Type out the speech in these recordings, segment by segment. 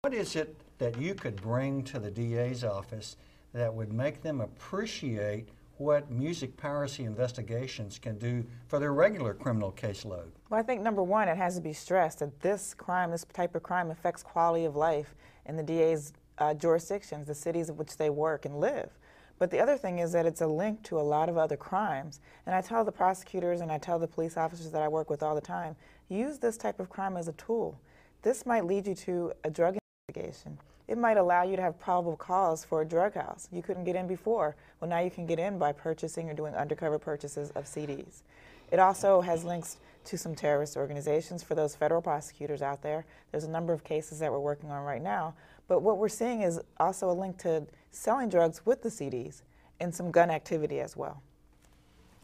What is it that you could bring to the DA's office that would make them appreciate what music piracy investigations can do for their regular criminal caseload? Well, I think number one, it has to be stressed that this crime, this type of crime, affects quality of life in the DA's jurisdictions, the cities in which they work and live. But the other thing is that it's a link to a lot of other crimes. And I tell the prosecutors and I tell the police officers that I work with all the time, use this type of crime as a tool. This might lead you to a drug investigation. It might allow you to have probable cause for a drug house. You couldn't get in before. Well, now you can get in by purchasing or doing undercover purchases of CDs. It also has links to some terrorist organizations for those federal prosecutors out there. There's a number of cases that we're working on right now. But what we're seeing is also a link to selling drugs with the CDs and some gun activity as well.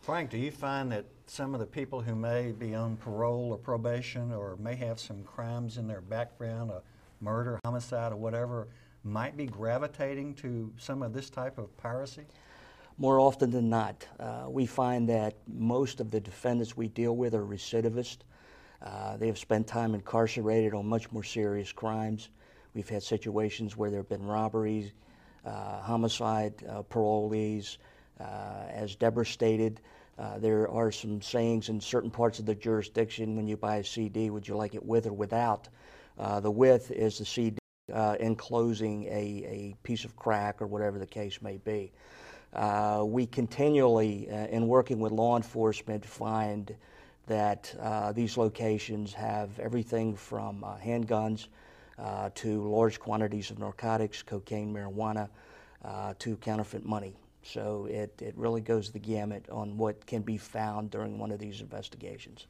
Frank, do you find that some of the people who may be on parole or probation or may have some crimes in their background, a murder, homicide, or whatever, might be gravitating to some of this type of piracy? More often than not. We find that most of the defendants we deal with are recidivist. They have spent time incarcerated on much more serious crimes. We've had situations where there have been robberies, homicide, parolees. As Deborah stated, there are some sayings in certain parts of the jurisdiction when you buy a CD, would you like it with or without? The with is the CD enclosing a piece of crack or whatever the case may be. We continually, in working with law enforcement, find that these locations have everything from handguns to large quantities of narcotics, cocaine, marijuana, to counterfeit money. So it really goes the gamut on what can be found during one of these investigations.